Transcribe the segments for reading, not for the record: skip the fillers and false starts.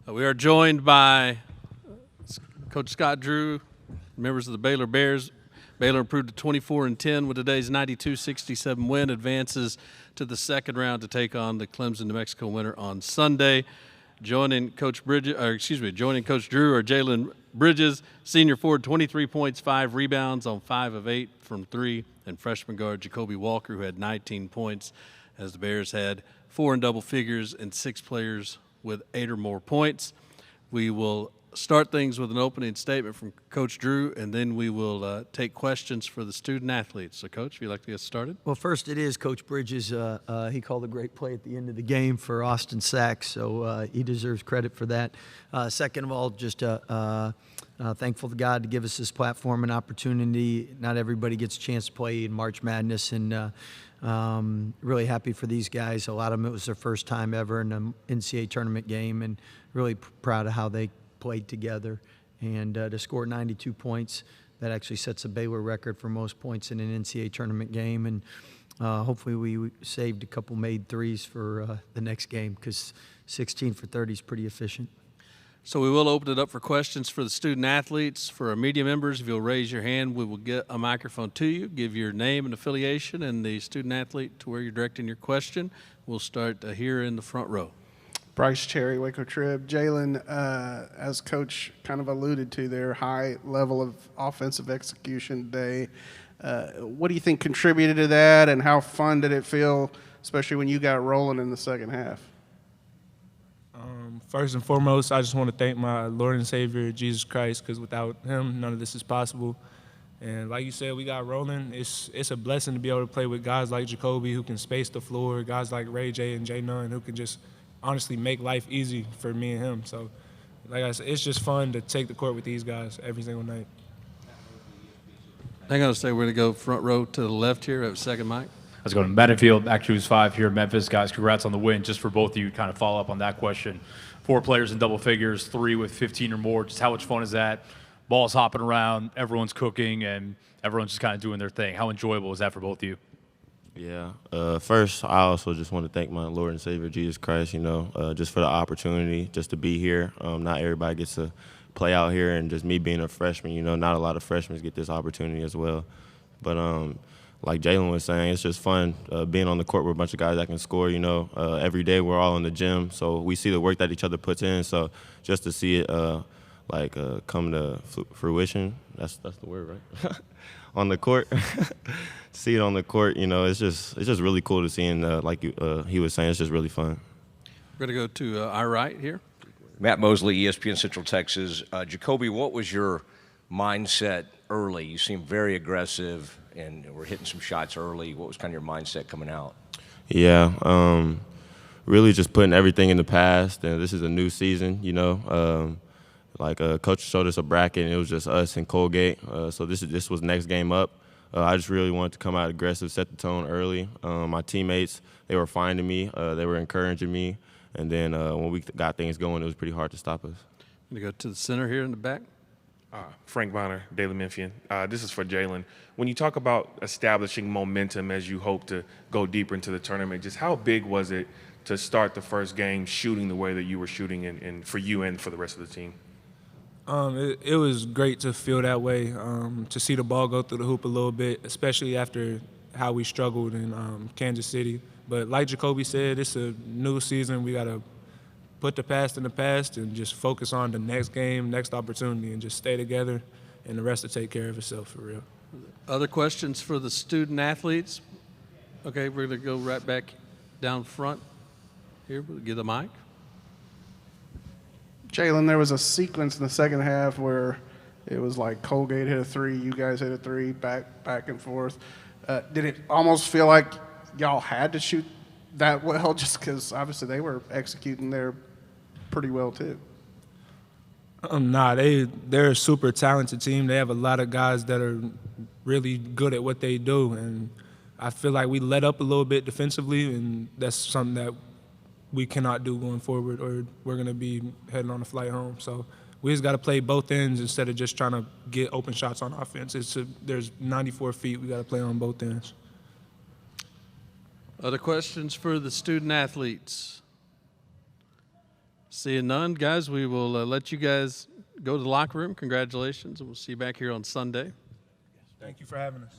We are joined by Coach Scott Drew, members of the Baylor Bears. Baylor improved to 24-10 with today's 92-67 win, advances to the second round to take on the Clemson, New Mexico winner on Sunday. Joining Coach Drew are Jalen Bridges, senior forward, 23 points, 5 rebounds on 5 of 8 from 3, and freshman guard Jacoby Walker, who had 19 points, as the Bears had 4 in double figures and 6 players with 8 or more points. We will start things with an opening statement from Coach Drew, and then we will take questions for the student athletes. So, Coach, if you'd like to get started. Well, first it is Coach Bridges. He called a great play at the end of the game for Austin Sachs, so he deserves credit for that. Second of all, just thankful to God to give us this platform and opportunity. Not everybody gets a chance to play in March Madness, and really happy for these guys. A lot of them, it was their first time ever in an NCAA tournament game, and really proud of how they played together. And to score 92 points, that actually sets a Baylor record for most points in an NCAA tournament game. And hopefully we saved a couple made threes for the next game, because 16 for 30 is pretty efficient. So we will open it up for questions for the student athletes. For our media members, if you'll raise your hand, we will get a microphone to you, give your name and affiliation, and the student athlete to where you're directing your question. We'll start here in the front row. Bryce Cherry, Waco Trib. Jalen, as Coach kind of alluded to, their high level of offensive execution today. What do you think contributed to that, and how fun did it feel, especially when you got rolling in the second half? First and foremost, I just want to thank my Lord and Savior, Jesus Christ, because without him, none of this is possible. And like you said, we got rolling. It's a blessing to be able to play with guys like Jacoby, who can space the floor, guys like Ray J and Jay Nunn, who can just honestly make life easy for me and him. So, like I said, it's just fun to take the court with these guys every single night. I'm going to say we're going to go front row to the left here. Have a second mic. Let's go to Metafield, Actors 5 here in Memphis. Guys, congrats on the win. Just for both of you, kind of follow up on that question. 4 players in double figures, 3 with 15 or more. Just how much fun is that? Ball's hopping around, everyone's cooking, and everyone's just kind of doing their thing. How enjoyable is that for both of you? Yeah. First, I also just want to thank my Lord and Savior, Jesus Christ, just for the opportunity just to be here. Not everybody gets to play out here, and just me being a freshman, not a lot of freshmen get this opportunity as well. But like Jalen was saying, it's just fun being on the court with a bunch of guys that can score. Every day we're all in the gym, so we see the work that each other puts in. So just to see it come to fruition, that's the word, right? On the court, see it on the court. It's just really cool to see, and he was saying, it's just really fun. We're going to go to our right here. Matt Mosley, ESPN Central Texas. Jacoby, what was your mindset early? You seemed very aggressive and were hitting some shots early. What was kind of your mindset coming out? Yeah, really just putting everything in the past, and this is a new season, Coach showed us a bracket, and it was just us and Colgate. So this was next game up. I just really wanted to come out aggressive, set the tone early. My teammates, they were finding me. They were encouraging me. And then when we got things going, it was pretty hard to stop us. I'm going to go to the center here in the back. Frank Bonner, Daily Memphian. This is for Jalen. When you talk about establishing momentum as you hope to go deeper into the tournament, just how big was it to start the first game shooting the way that you were shooting, and for you and for the rest of the team? It was great to feel that way, to see the ball go through the hoop a little bit, especially after how we struggled in Kansas City. But like Jacoby said, it's a new season. We got to put the past in the past and just focus on the next game, next opportunity, and just stay together, and the rest will take care of itself for real. Other questions for the student athletes? Okay, we're going to go right back down front here. We'll give the mic. Jalen, there was a sequence in the second half where it was like Colgate hit a 3, you guys hit a 3, back and forth. Did it almost feel like y'all had to shoot that well, just because obviously they were executing there pretty well too? They're a super talented team. They have a lot of guys that are really good at what they do, and I feel like we let up a little bit defensively, and that's something that we cannot do going forward, or we're going to be heading on a flight home. So we just got to play both ends instead of just trying to get open shots on offense. There's 94 feet. We got to play on both ends. Other questions for the student athletes? Seeing none, guys, we will let you guys go to the locker room. Congratulations, and we'll see you back here on Sunday. Thank you for having us.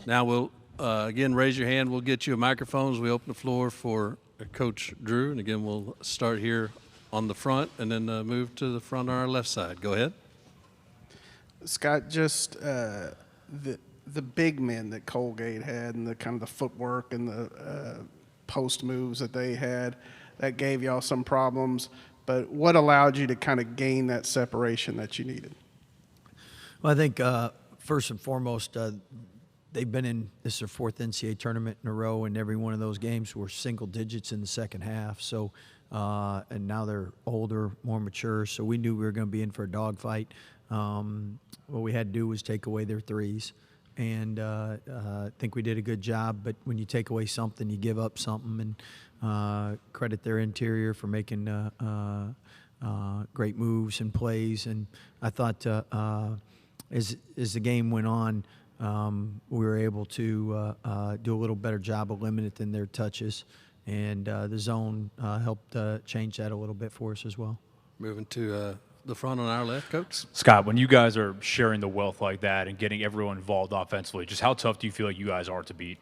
Now we'll again raise your hand. We'll get you a microphone as we open the floor for Coach Drew, and again we'll start here on the front and then move to the front on our left side. Go ahead. Scott, just the big men that Colgate had and the kind of the footwork and the post moves that they had that gave y'all some problems, but what allowed you to kind of gain that separation that you needed? Well, I think first and foremost, they've been in this is their fourth NCAA tournament in a row, and every one of those games were single digits in the second half. So, and now they're older, more mature, so we knew we were going to be in for a dogfight. What we had to do was take away their threes, and I think we did a good job. But when you take away something, you give up something, and credit their interior for making great moves and plays. And I thought as the game went on, we were able to do a little better job of limiting their touches, and the zone helped change that a little bit for us as well. Moving to the front on our left, Coach. Scott, when you guys are sharing the wealth like that and getting everyone involved offensively, just how tough do you feel like you guys are to beat?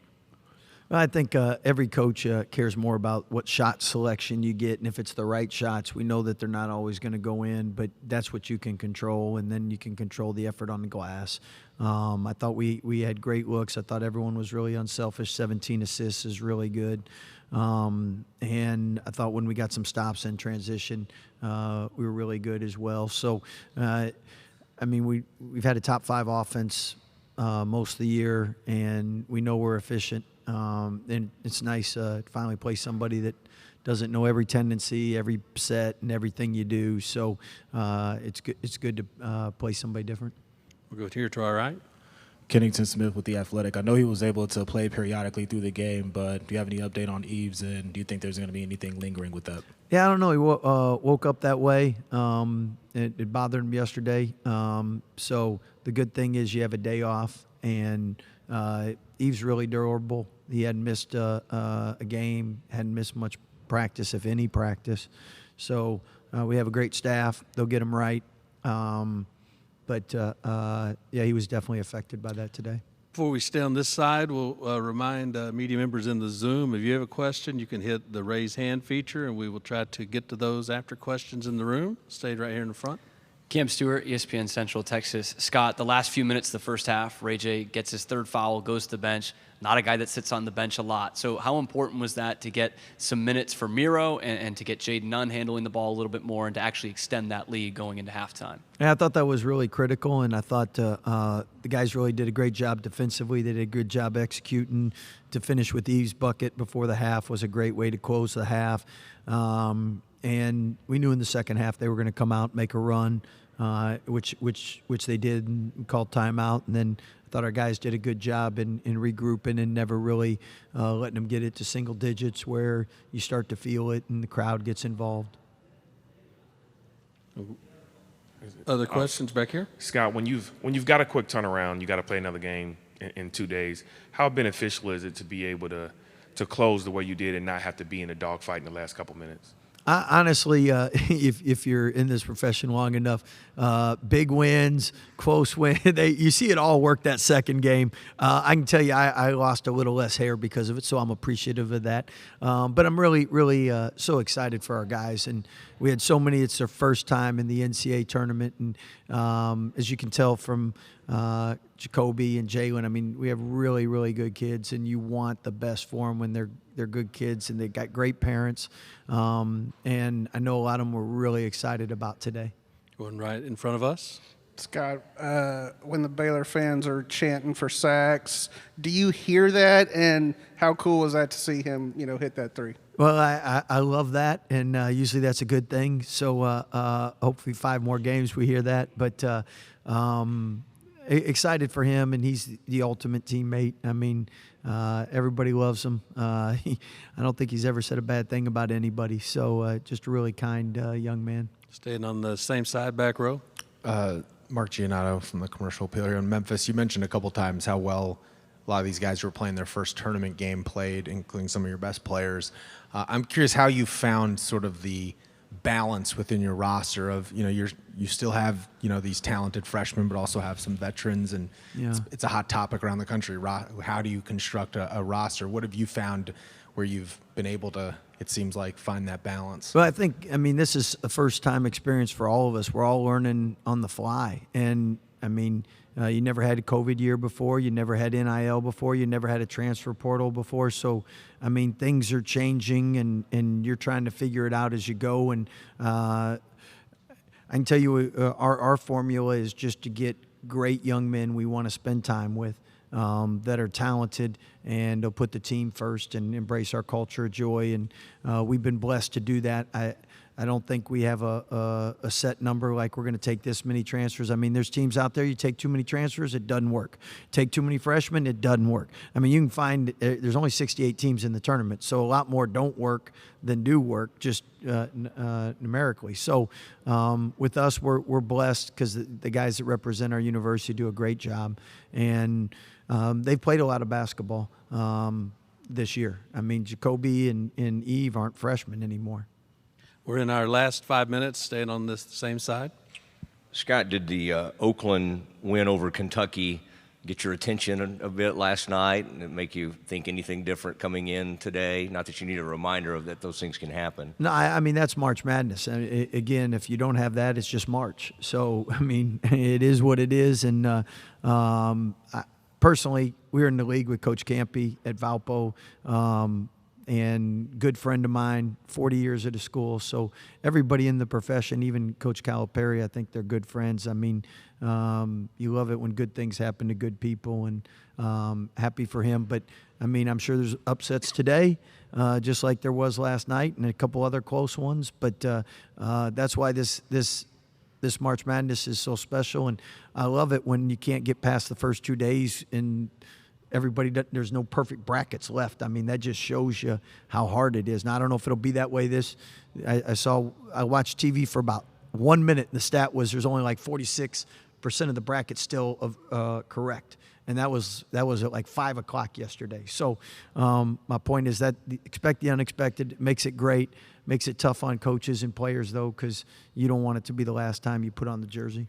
I think every coach cares more about what shot selection you get, and if it's the right shots. We know that they're not always going to go in, but that's what you can control, and then you can control the effort on the glass. I thought we had great looks. I thought everyone was really unselfish. 17 assists is really good. And I thought when we got some stops in transition, we were really good as well. So, I mean, we've had a top 5 offense most of the year, and we know we're efficient. And it's nice to finally play somebody that doesn't know every tendency, every set, and everything you do. So it's good to play somebody different. We'll go here to our right. Kennington Smith with The Athletic. I know he was able to play periodically through the game, but do you have any update on Eves, and do you think there's going to be anything lingering with that? Yeah, I don't know. He woke up that way. It bothered him yesterday. So the good thing is you have a day off, and Eve's really durable. He hadn't missed a game, hadn't missed much practice, if any practice. So we have a great staff. They'll get him right. But yeah, he was definitely affected by that today. Before we stay on this side, we'll remind media members in the Zoom, if you have a question, you can hit the raise hand feature, and we will try to get to those after questions in the room. Stay right here in the front. Cam Stewart, ESPN Central Texas. Scott, the last few minutes of the first half, Ray J gets his third foul, goes to the bench. Not a guy that sits on the bench a lot. So how important was that to get some minutes for Miro and to get Jaden Nunn handling the ball a little bit more and to actually extend that lead going into halftime? Yeah, I thought that was really critical, and I thought the guys really did a great job defensively. They did a good job executing. To finish with Eve's bucket before the half was a great way to close the half. And we knew in the second half they were going to come out, make a run, which they did, and called timeout. And then I thought our guys did a good job in regrouping and never really letting them get it to single digits where you start to feel it and the crowd gets involved. Other questions back here? Scott, when you've got a quick turnaround, you got to play another game in 2 days. How beneficial is it to be able to close the way you did and not have to be in a dogfight in the last couple minutes? Honestly, if you're in this profession long enough, big wins, close win, you see it all work that second game. I can tell you I lost a little less hair because of it, so I'm appreciative of that. But I'm really, really so excited for our guys. And we had so many, it's their first time in the NCAA tournament. And as you can tell from Jacoby and Jalen, I mean, we have really, really good kids, and you want the best for them when they're good kids, and they got great parents. And I know a lot of them were really excited about today. Going right in front of us. Scott, when the Baylor fans are chanting for sacks, do you hear that? And how cool was that to see him, hit that three? Well, I love that, and usually that's a good thing. So hopefully 5 more games we hear that. But excited for him, and he's the ultimate teammate. I mean, everybody loves him. I don't think he's ever said a bad thing about anybody. So just a really kind young man. Staying on the same side, back row. Mark Giannotto from the Commercial Appeal here in Memphis. You mentioned a couple times how well a lot of these guys were playing their first tournament game played, including some of your best players. I'm curious how you found sort of the balance within your roster of, you still have, these talented freshmen, but also have some veterans, and it's a hot topic around the country. How do you construct a roster? What have you found where you've been able to, it seems like, find that balance? Well, I mean, this is a first-time experience for all of us. We're all learning on the fly. And, you never had a COVID year before. You never had NIL before. You never had a transfer portal before. So, things are changing, and you're trying to figure it out as you go. And I can tell you our formula is just to get great young men we want to spend time with, that are talented, and they'll put the team first and embrace our culture of joy. And we've been blessed to do that. I don't think we have a set number like we're going to take this many transfers. There's teams out there, you take too many transfers, it doesn't work. Take too many freshmen, it doesn't work. You can find there's only 68 teams in the tournament, so a lot more don't work than do work, just numerically. So with us, we're blessed because the guys that represent our university do a great job. And they've played a lot of basketball this year. Jacoby and Eve aren't freshmen anymore. We're in our last 5 minutes, staying on this same side. Scott, did the Oakland win over Kentucky get your attention a bit last night and make you think anything different coming in today? Not that you need a reminder of that those things can happen. No, that's March Madness. Again, if you don't have that, it's just March. So, it is what it is. And personally, we were in the league with Coach Campy at Valpo. And good friend of mine, 40 years at a school. So everybody in the profession, even Coach Calipari, I think they're good friends. You love it when good things happen to good people, and happy for him. But, I'm sure there's upsets today, just like there was last night, and a couple other close ones. But that's why this March Madness is so special. And I love it when you can't get past the first 2 days and there's no perfect brackets left. That just shows you how hard it is. Now, I don't know if it'll be that way. I watched TV for about 1 minute, and the stat was there's only like 46% of the brackets still correct. And that was at like 5 o'clock yesterday. So my point is that expect the unexpected. It makes it great. Makes it tough on coaches and players, though, because you don't want it to be the last time you put on the jersey.